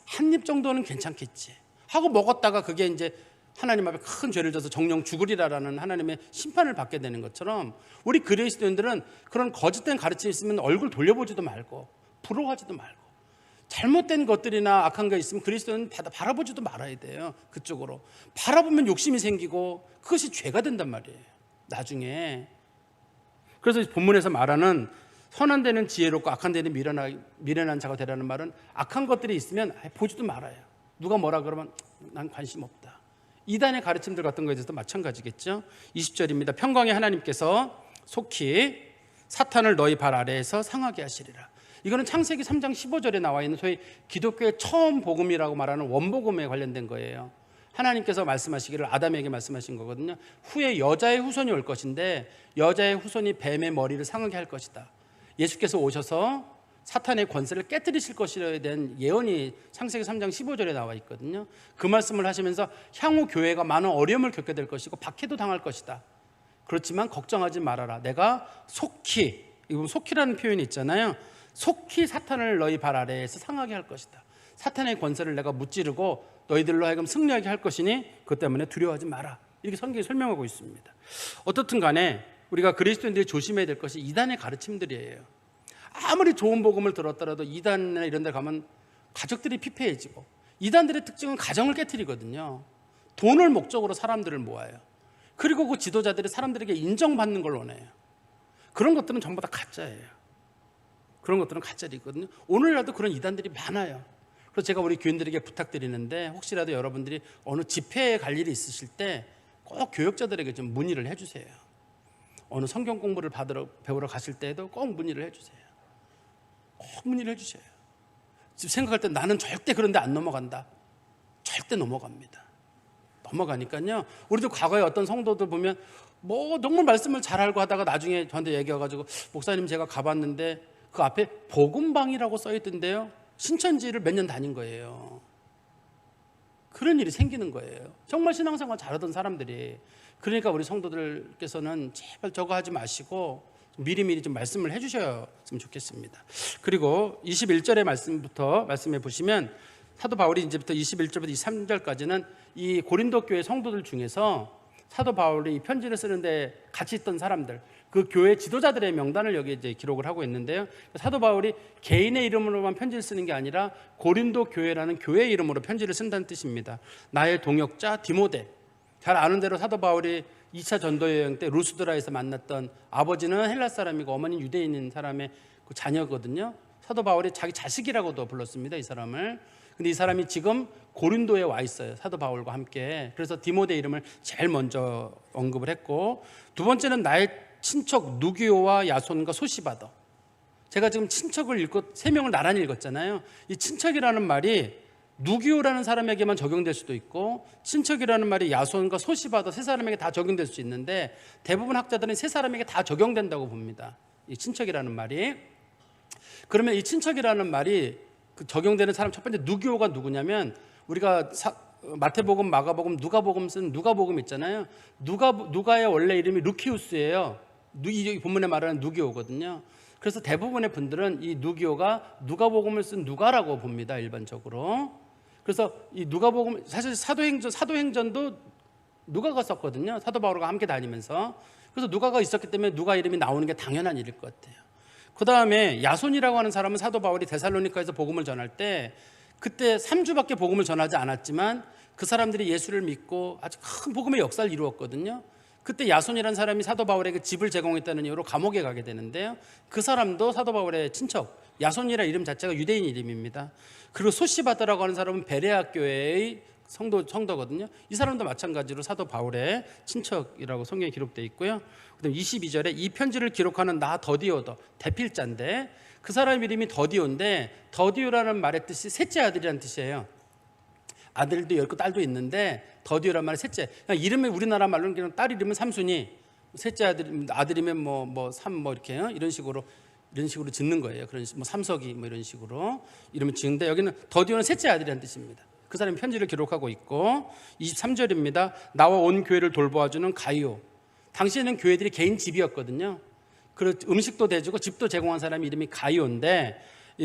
한 입 정도는 괜찮겠지 하고 먹었다가 그게 이제 하나님 앞에 큰 죄를 져서 정령 죽으리라라는 하나님의 심판을 받게 되는 것처럼 우리 그리스도인들은 그런 거짓된 가르침이 있으면 얼굴 돌려보지도 말고 부러워하지도 말고 잘못된 것들이나 악한 거 있으면 그리스도는 바라보지도 말아야 돼요. 그쪽으로 바라보면 욕심이 생기고 그것이 죄가 된단 말이에요 나중에. 그래서 본문에서 말하는 선한 데는 지혜롭고 악한 데는 미련한 자가 되라는 말은 악한 것들이 있으면 보지도 말아요. 누가 뭐라 그러면 난 관심 없다. 이단의 가르침들 같은 거에 대해서도 마찬가지겠죠. 20절입니다. 평강의 하나님께서 속히 사탄을 너희 발 아래에서 상하게 하시리라. 이거는 창세기 3장 15절에 나와 있는 소위 기독교의 처음 복음이라고 말하는 원복음에 관련된 거예요. 하나님께서 말씀하시기를 아담에게 말씀하신 거거든요. 후에 여자의 후손이 올 것인데 여자의 후손이 뱀의 머리를 상하게 할 것이다. 예수께서 오셔서 사탄의 권세를 깨뜨리실 것이에 대한 예언이 창세기 3장 15절에 나와 있거든요. 그 말씀을 하시면서 향후 교회가 많은 어려움을 겪게 될 것이고 박해도 당할 것이다. 그렇지만 걱정하지 말아라. 내가 속히, 이건 속히라는 표현이 있잖아요. 속히 사탄을 너희 발 아래에서 상하게 할 것이다. 사탄의 권세를 내가 무찌르고 너희들로 하여금 승리하게 할 것이니 그것 때문에 두려워하지 마라. 이렇게 성경이 설명하고 있습니다. 어떻든 간에 우리가 그리스도인들이 조심해야 될 것이 이단의 가르침들이에요. 아무리 좋은 복음을 들었더라도 이단이나 이런 데 가면 가족들이 피폐해지고 이단들의 특징은 가정을 깨트리거든요. 돈을 목적으로 사람들을 모아요. 그리고 그 지도자들이 사람들에게 인정받는 걸 원해요. 그런 것들은 전부 다 가짜예요. 그런 것들은 가짜이거든요. 오늘날도 그런 이단들이 많아요. 그래서 제가 우리 교인들에게 부탁드리는데 혹시라도 여러분들이 어느 집회에 갈 일이 있으실 때 꼭 교역자들에게 좀 문의를 해주세요. 어느 성경 공부를 배우러 가실 때에도 꼭 문의를 해주세요. 꼭 문의를 해주세요. 지금 생각할 때 나는 절대 그런 데 안 넘어간다. 절대 넘어갑니다. 넘어가니까요. 우리도 과거에 어떤 성도들 보면 뭐 정말 말씀을 잘 알고 하다가 나중에 저한테 얘기해가지고 목사님 제가 가봤는데 그 앞에 복음방이라고 써있던데요. 신천지를 몇 년 다닌 거예요. 그런 일이 생기는 거예요. 정말 신앙생활 잘하던 사람들이. 그러니까 우리 성도들께서는 제발 저거 하지 마시고 미리미리 좀 말씀을 해주셨으면 좋겠습니다. 그리고 21절의 말씀부터 말씀해 보시면 사도 바울이 이제부터 21절부터 23절까지는 이 고린도 교회 성도들 중에서 사도 바울이 이 편지를 쓰는데 같이 있던 사람들, 그 교회 지도자들의 명단을 여기 이제 기록을 하고 있는데요. 사도 바울이 개인의 이름으로만 편지를 쓰는 게 아니라 고린도 교회라는 교회 이름으로 편지를 쓴다는 뜻입니다. 나의 동역자 디모데. 잘 아는 대로 사도 바울이 2차 전도 여행 때 루스드라에서 만났던 아버지는 헬라 사람이고 어머니는 유대인인 사람의 그 자녀거든요. 사도 바울이 자기 자식이라고도 불렀습니다. 이 사람을. 근데 이 사람이 지금 고린도에 와 있어요. 사도 바울과 함께. 그래서 디모데 이름을 제일 먼저 언급을 했고, 두 번째는 나의 친척 누기오와 야손과 소시바더. 제가 지금 친척을 읽고 세 명을 나란히 읽었잖아요. 이 친척이라는 말이 누기오라는 사람에게만 적용될 수도 있고 친척이라는 말이 야손과 소시바더 세 사람에게 다 적용될 수 있는데 대부분 학자들은 세 사람에게 다 적용된다고 봅니다. 이 친척이라는 말이. 그러면 이 친척이라는 말이 그 적용되는 사람 첫 번째 누기오가 누구냐면 우리가 마태복음, 마가복음, 누가복음 쓴 누가복음 있잖아요. 누가의 원래 이름이 루키우스예요. 이 본문에 말하는 누기오거든요. 그래서 대부분의 분들은 이 누기오가 누가복음을 쓴 누가라고 봅니다, 일반적으로. 그래서 이 누가복음, 사실 사도행전도 누가가 썼거든요. 사도 바울과 함께 다니면서. 그래서 누가가 있었기 때문에 누가 이름이 나오는 게 당연한 일일 것 같아요. 그 다음에 야손이라고 하는 사람은 사도 바울이 데살로니가에서 복음을 전할 때 그때 3주밖에 복음을 전하지 않았지만 그 사람들이 예수를 믿고 아주 큰 복음의 역사를 이루었거든요. 그때 야손이라는 사람이 사도 바울에게 집을 제공했다는 이유로 감옥에 가게 되는데요. 그 사람도 사도 바울의 친척, 야손이라는 이름 자체가 유대인 이름입니다. 그리고 소시바다라고 하는 사람은 베레아 교회의 성도거든요. 이 사람도 마찬가지로 사도 바울의 친척이라고 성경에 기록되어 있고요. 그다음 22절에 이 편지를 기록하는 나 더디오더, 대필자인데 그 사람 이름이 더디오인데 더디오라는 말의 뜻이 셋째 아들이라는 뜻이에요. 아들도 있고 딸도 있는데 더디오란 말은 셋째. 이름이 우리나라 말로는 그냥 딸 이름은 삼순이, 셋째 아들이면 삼 이렇게요. 이런 식으로 짓는 거예요. 그런 뭐 삼석이 뭐 이런 식으로 이름을 짓는데 여기는 더디오는 셋째 아들이라는 뜻입니다. 그 사람이 편지를 기록하고 있고 23절입니다. 나와 온 교회를 돌보아주는 가이오. 당시에는 교회들이 개인 집이었거든요. 그리고 음식도 대주고 집도 제공한 사람이 이름이 가이오인데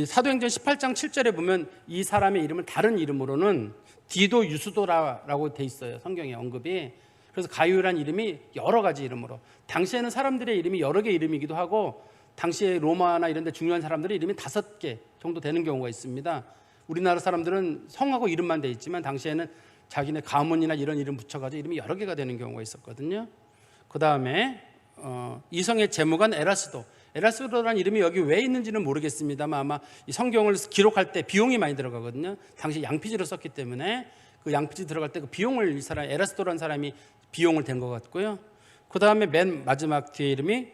사도행전 18장 7절에 보면 이 사람의 이름을 다른 이름으로는 디도 유스도라고 돼 있어요. 성경에 언급이. 그래서 가이오라는 이름이 여러 가지 이름으로. 당시에는 사람들의 이름이 여러 개 이름이기도 하고 당시에 로마나 이런 데 중요한 사람들의 이름이 5개 정도 되는 경우가 있습니다. 우리나라 사람들은 성하고 이름만 돼 있지만 당시에는 자기네 가문이나 이런 이름 붙여가지고 이름이 여러 개가 되는 경우가 있었거든요. 그 다음에 이성의 재무관 에라스도라는 이름이 여기 왜 있는지는 모르겠습니다만 아마 이 성경을 기록할 때 비용이 많이 들어가거든요. 당시 양피지로 썼기 때문에 그 양피지 들어갈 때 그 비용을 이 사람 에라스도라는 사람이 비용을 댄 것 같고요. 그 다음에 맨 마지막 뒤에 이름이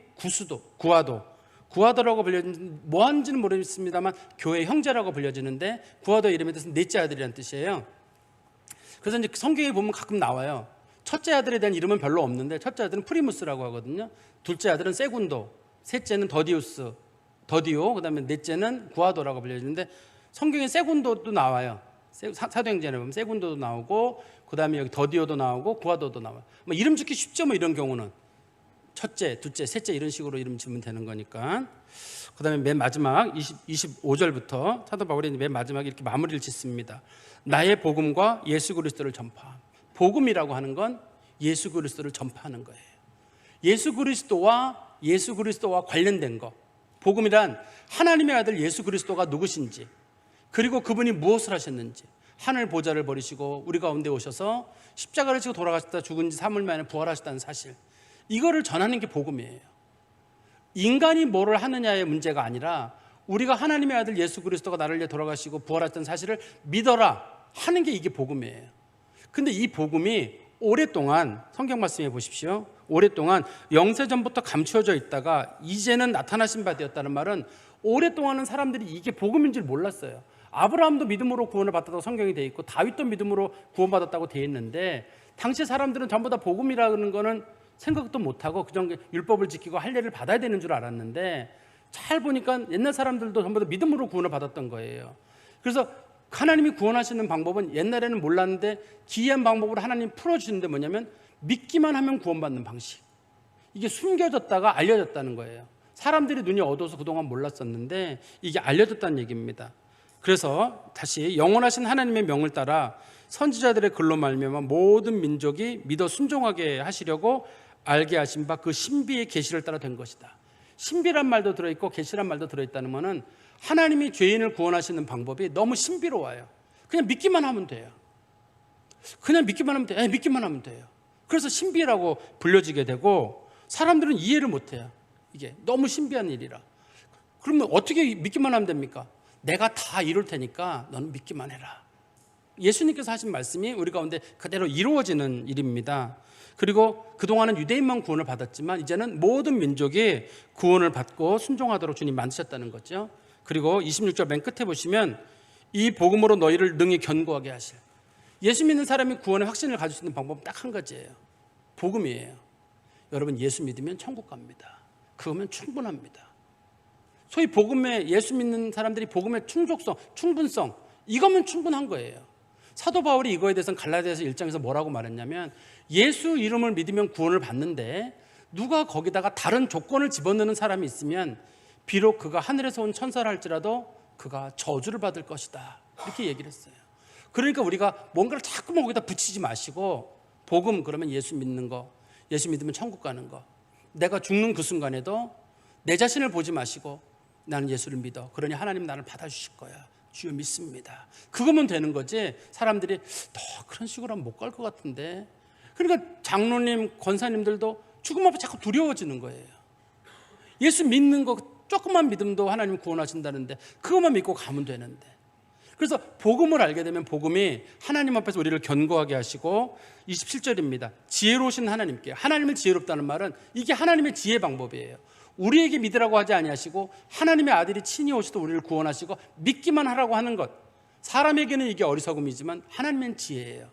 구아도라고 불려지는 뭐 하는지는 모르겠습니다만 교회 형제라고 불려지는데 구아도 이름의 뜻은 넷째 아들이라는 뜻이에요. 그래서 이제 성경에 보면 가끔 나와요. 첫째 아들에 대한 이름은 별로 없는데 첫째 아들은 프리무스라고 하거든요. 둘째 아들은 세군도, 셋째는 더디오, 그다음에 넷째는 구아도라고 불려지는데 성경에 세군도도 나와요. 사도행전에 보면 세군도도 나오고 그다음에 여기 더디오도 나오고 구아도도 나와요. 뭐 이름 짓기 쉽죠, 뭐 이런 경우는. 첫째, 둘째, 셋째 이런 식으로 이름 지으면 되는 거니까. 그다음에 맨 마지막 25절부터 사도 바울이 맨 마지막에 이렇게 마무리를 짓습니다. 나의 복음과 예수 그리스도를 전파. 복음이라고 하는 건 예수 그리스도를 전파하는 거예요. 예수 그리스도와 관련된 거. 복음이란 하나님의 아들 예수 그리스도가 누구신지, 그리고 그분이 무엇을 하셨는지, 하늘 보좌를 버리시고 우리 가운데 오셔서 십자가를 지고 돌아가셨다 죽은 지 3일 만에 부활하셨다는 사실, 이거를 전하는 게 복음이에요. 인간이 뭐를 하느냐의 문제가 아니라 우리가 하나님의 아들 예수 그리스도가 나를 위해 돌아가시고 부활하셨다는 사실을 믿어라 하는 게 이게 복음이에요. 근데 이 복음이 오랫동안 성경 말씀해 보십시오. 오랫동안 영세전부터 감추어져 있다가 이제는 나타나신 바 되었다는 말은 오랫동안은 사람들이 이게 복음인 줄 몰랐어요. 아브라함도 믿음으로 구원을 받았다고 성경이 돼 있고 다윗도 믿음으로 구원받았다고 돼 있는데 당시 사람들은 전부 다 복음이라는 거는 생각도 못하고 그냥 율법을 지키고 할례를 받아야 되는 줄 알았는데 잘 보니까 옛날 사람들도 전부 다 믿음으로 구원을 받았던 거예요. 그래서 하나님이 구원하시는 방법은 옛날에는 몰랐는데 기이한 방법으로 하나님 풀어주시는데 뭐냐면 믿기만 하면 구원받는 방식. 이게 숨겨졌다가 알려졌다는 거예요. 사람들이 눈이 어두워서 그동안 몰랐었는데 이게 알려졌다는 얘기입니다. 그래서 다시 영원하신 하나님의 명을 따라 선지자들의 글로 말미암아 모든 민족이 믿어 순종하게 하시려고 알게 하신 바 그 신비의 계시를 따라 된 것이다. 신비란 말도 들어있고 계시란 말도 들어있다는 것은 하나님이 죄인을 구원하시는 방법이 너무 신비로워요. 그냥 믿기만 하면 돼요. 믿기만 하면 돼요. 그래서 신비라고 불려지게 되고 사람들은 이해를 못해요. 이게 너무 신비한 일이라. 그러면 어떻게 믿기만 하면 됩니까? 내가 다 이룰 테니까 너는 믿기만 해라. 예수님께서 하신 말씀이 우리 가운데 그대로 이루어지는 일입니다. 그리고 그동안은 유대인만 구원을 받았지만 이제는 모든 민족이 구원을 받고 순종하도록 주님 만드셨다는 거죠. 그리고 26절 맨 끝에 보시면 이 복음으로 너희를 능히 견고하게 하실. 예수 믿는 사람이 구원의 확신을 가질 수 있는 방법은 딱 한 가지예요. 복음이에요. 여러분 예수 믿으면 천국 갑니다. 그거면 충분합니다. 소위 복음에 예수 믿는 사람들이 복음의 충분성 이거면 충분한 거예요. 사도 바울이 이거에 대해서는 갈라디아서 1장에서 뭐라고 말했냐면 예수 이름을 믿으면 구원을 받는데 누가 거기다가 다른 조건을 집어넣는 사람이 있으면 비록 그가 하늘에서 온 천사라 할지라도 그가 저주를 받을 것이다. 이렇게 얘기를 했어요. 그러니까 우리가 뭔가를 자꾸 거기다 붙이지 마시고, 복음 그러면 예수 믿는 거, 예수 믿으면 천국 가는 거, 내가 죽는 그 순간에도 내 자신을 보지 마시고 나는 예수를 믿어. 그러니 하나님 나를 받아주실 거야. 주여 믿습니다. 그거면 되는 거지. 사람들이 더 그런 식으로 하면 못 갈 것 같은데. 그러니까 장로님, 권사님들도 죽음 앞에 자꾸 두려워지는 거예요. 예수 믿는 거 조금만 믿음도 하나님 구원하신다는데 그것만 믿고 가면 되는데. 그래서 복음을 알게 되면 복음이 하나님 앞에서 우리를 견고하게 하시고, 27절입니다. 지혜로우신 하나님께. 하나님을 지혜롭다는 말은 이게 하나님의 지혜 방법이에요. 우리에게 믿으라고 하지 아니하시고 하나님의 아들이 친히 오셔서 우리를 구원하시고 믿기만 하라고 하는 것. 사람에게는 이게 어리석음이지만 하나님은 지혜예요.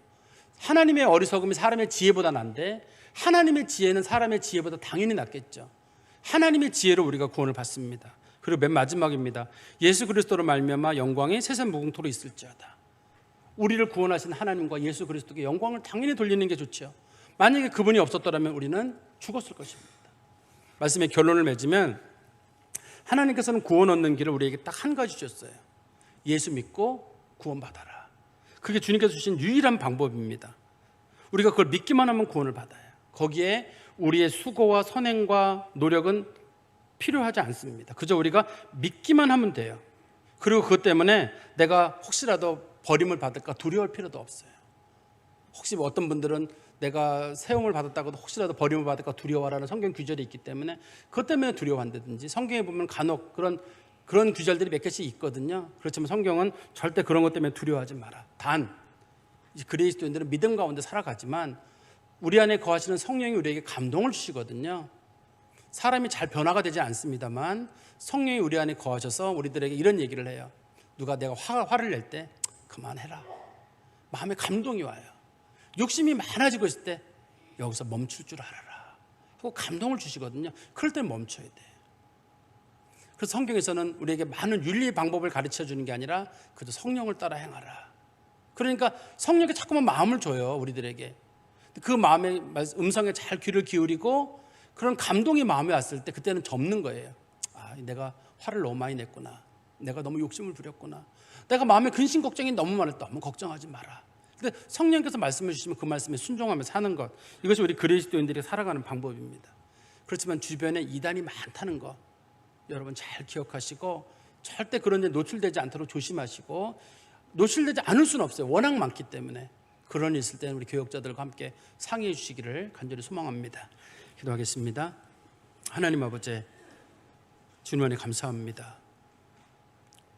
하나님의 어리석음이 사람의 지혜보다 난데 하나님의 지혜는 사람의 지혜보다 당연히 낫겠죠. 하나님의 지혜로 우리가 구원을 받습니다. 그리고 맨 마지막입니다. 예수 그리스도로 말미암아 영광이 세상 무궁토로 있을지어다. 우리를 구원하신 하나님과 예수 그리스도께 영광을 당연히 돌리는 게 좋죠. 만약에 그분이 없었더라면 우리는 죽었을 것입니다. 말씀의 결론을 맺으면 하나님께서는 구원 얻는 길을 우리에게 딱 한 가지 주셨어요. 예수 믿고 구원받아라. 그게 주님께서 주신 유일한 방법입니다. 우리가 그걸 믿기만 하면 구원을 받아요. 거기에 우리의 수고와 선행과 노력은 필요하지 않습니다. 그저 우리가 믿기만 하면 돼요. 그리고 그것 때문에 내가 혹시라도 버림을 받을까 두려울 필요도 없어요. 혹시 어떤 분들은 내가 세움을 받았다고도 혹시라도 버림을 받을까 두려워라는 성경 규절이 있기 때문에 그것 때문에 두려워한다든지, 성경에 보면 간혹 그런 규절들이 몇 개씩 있거든요. 그렇지만 성경은 절대 그런 것 때문에 두려워하지 마라. 단 그리스도인들은 믿음 가운데 살아가지만 우리 안에 거하시는 성령이 우리에게 감동을 주시거든요. 사람이 잘 변화가 되지 않습니다만 성령이 우리 안에 거하셔서 우리들에게 이런 얘기를 해요. 누가 내가 화를 낼 때 그만해라. 마음에 감동이 와요. 욕심이 많아지고 있을 때 여기서 멈출 줄 알아라 하고 감동을 주시거든요. 그럴 때 멈춰야 돼요. 그래서 성경에서는 우리에게 많은 윤리의 방법을 가르쳐 주는 게 아니라 그저 성령을 따라 행하라. 그러니까 성령께 자꾸만 마음을 줘요. 우리들에게. 그 마음의 음성에 잘 귀를 기울이고 그런 감동이 마음에 왔을 때 그때는 접는 거예요. 아, 내가 화를 너무 많이 냈구나. 내가 너무 욕심을 부렸구나. 내가 마음에 근심 걱정이 너무 많았다. 너무 걱정하지 마라. 근데 성령께서 말씀해 주시면 그 말씀에 순종하며 사는 것, 이것이 우리 그리스도인들이 살아가는 방법입니다. 그렇지만 주변에 이단이 많다는 거 여러분 잘 기억하시고 절대 그런 데 노출되지 않도록 조심하시고, 노출되지 않을 수는 없어요. 워낙 많기 때문에. 그런 일 있을 때는 우리 교역자들과 함께 상의해 주시기를 간절히 소망합니다. 기도하겠습니다. 하나님 아버지, 주님 안에 감사합니다.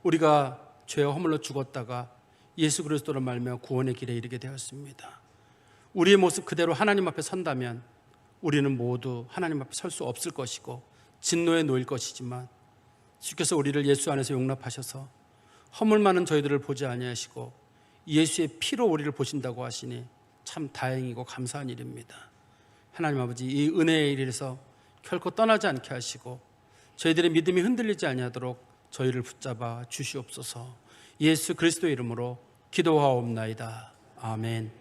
우리가 죄와 허물로 죽었다가 예수 그리스도로 말미암아 구원의 길에 이르게 되었습니다. 우리의 모습 그대로 하나님 앞에 선다면 우리는 모두 하나님 앞에 설 수 없을 것이고 진노에 놓일 것이지만, 주께서 우리를 예수 안에서 용납하셔서 허물 많은 저희들을 보지 아니하시고 예수의 피로 우리를 보신다고 하시니 참 다행이고 감사한 일입니다. 하나님 아버지, 이 은혜의 일에서 결코 떠나지 않게 하시고 저희들의 믿음이 흔들리지 아니하도록 저희를 붙잡아 주시옵소서. 예수 그리스도의 이름으로 기도하옵나이다. 아멘.